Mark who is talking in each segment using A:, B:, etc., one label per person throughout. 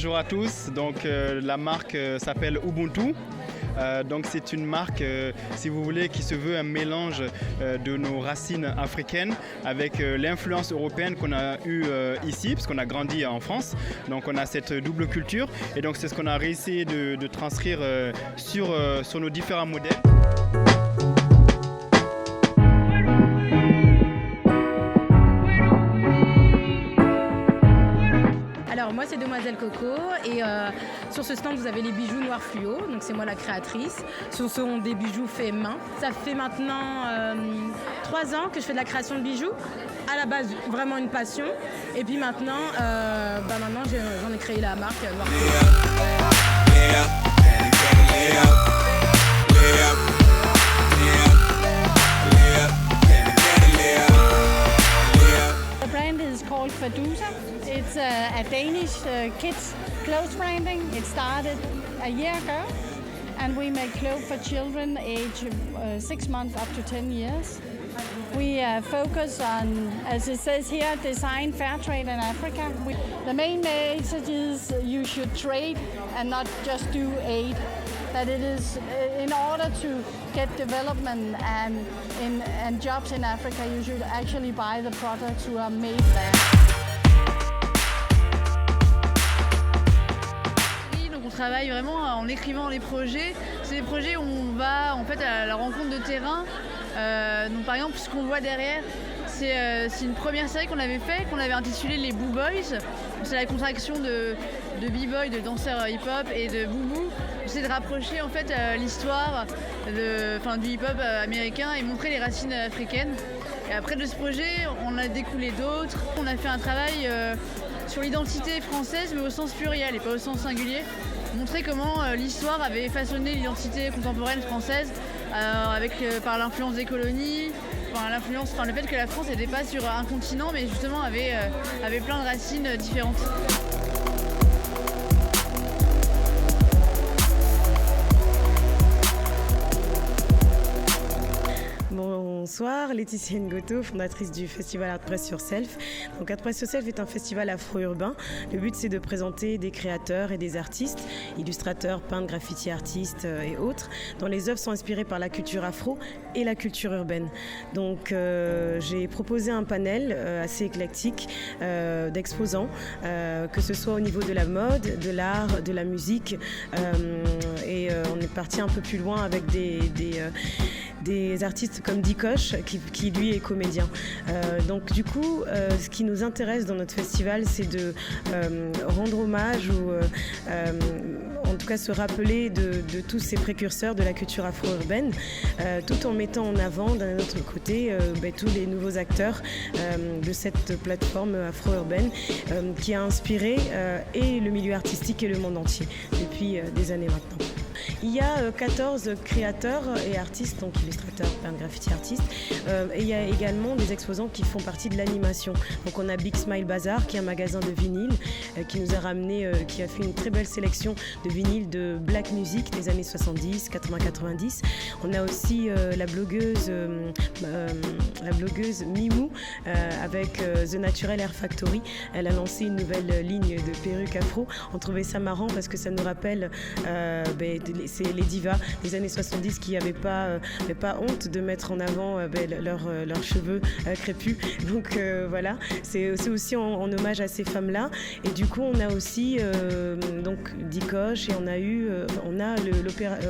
A: bonjour à tous. Donc, la marque s'appelle Ubuntu. Donc c'est une marque, si vous voulez, qui se veut un mélange de nos racines africaines avec l'influence européenne qu'on a eue ici, parce qu'on a grandi en France. Donc on a cette double culture et donc c'est ce qu'on a réussi de transcrire sur nos différents modèles.
B: Alors moi c'est Demoiselle Coco et sur ce stand vous avez les bijoux noirs fluo, donc c'est moi la créatrice. Ce sont des bijoux faits main. Ça fait maintenant 3 ans que je fais de la création de bijoux. À la base vraiment une passion et puis maintenant, j'en ai créé la marque Noir Fluo.
C: Called Fadusa. It's a Danish kids clothes branding. It started a year ago and we make clothes for children age 6 months up to 10 years. We focus on, as it says here, design fair trade in Africa. The main message is you should trade and not just do aid. That it is in order to get development and jobs in Africa, you should actually buy the products who are made there.
D: Donc on travaille vraiment en écrivant les projets. C'est des projets où on va en fait à la rencontre de terrain. Donc par exemple, ce qu'on voit derrière, c'est une première série qu'on avait fait, qu'on avait intitulée les Boo Boys. C'est la contraction de b-boy, de danseurs hip-hop et de boubou. C'est de rapprocher en fait l'histoire du hip-hop américain et montrer les racines africaines. Et après de ce projet, on a découlé d'autres. On a fait un travail sur l'identité française, mais au sens pluriel et pas au sens singulier. Montrer comment l'histoire avait façonné l'identité contemporaine française par l'influence des colonies, le fait que la France n'était pas sur un continent, mais justement avait plein de racines différentes.
E: Bonsoir, Laetitia Ngoto, fondatrice du festival Art Press Yourself. Donc Art Press Yourself est un festival afro-urbain. Le but c'est de présenter des créateurs et des artistes, illustrateurs, peintres, graffiti artistes et autres, dont les œuvres sont inspirées par la culture afro et la culture urbaine. Donc j'ai proposé un panel assez éclectique d'exposants, que ce soit au niveau de la mode, de l'art, de la musique, et on est parti un peu plus loin avec des artistes comme Dikosh qui lui est comédien. Donc du coup, ce qui nous intéresse dans notre festival, c'est de rendre hommage ou en tout cas se rappeler de tous ces précurseurs de la culture afro-urbaine, tout en mettant en avant d'un autre côté tous les nouveaux acteurs de cette plateforme afro-urbaine qui a inspiré et le milieu artistique et le monde entier depuis des années maintenant. Il y a 14 créateurs et artistes, donc illustrateurs, peintres, graffiti artistes, et il y a également des exposants qui font partie de l'animation. Donc on a Big Smile Bazaar, qui est un magasin de vinyle, qui nous a ramené, qui a fait une très belle sélection de vinyles de black music des années 70, 80, 90. On a aussi la blogueuse Mimou avec The Natural Hair Factory. Elle a lancé une nouvelle ligne de perruques afro. On trouvait ça marrant parce que ça nous rappelle c'est les divas des années 70 qui n'avaient pas honte de mettre en avant leurs cheveux crépus. Donc voilà, c'est aussi en hommage à ces femmes-là. Et du coup, on a aussi donc Dikosh et on a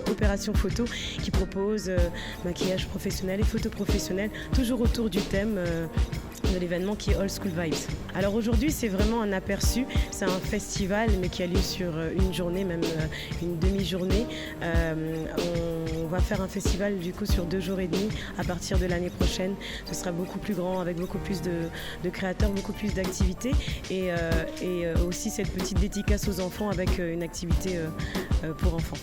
E: l'opération photo qui propose maquillage professionnel et photo professionnelle, toujours autour du thème de l'événement qui est Old School Vibes. Alors aujourd'hui, c'est vraiment un aperçu. C'est un festival, mais qui a lieu sur une journée, même une demi-journée. On va faire un festival du coup sur 2 jours et demi à partir de l'année prochaine. Ce sera beaucoup plus grand, avec beaucoup plus de créateurs, beaucoup plus d'activités et aussi cette petite dédicace aux enfants avec une activité pour enfants.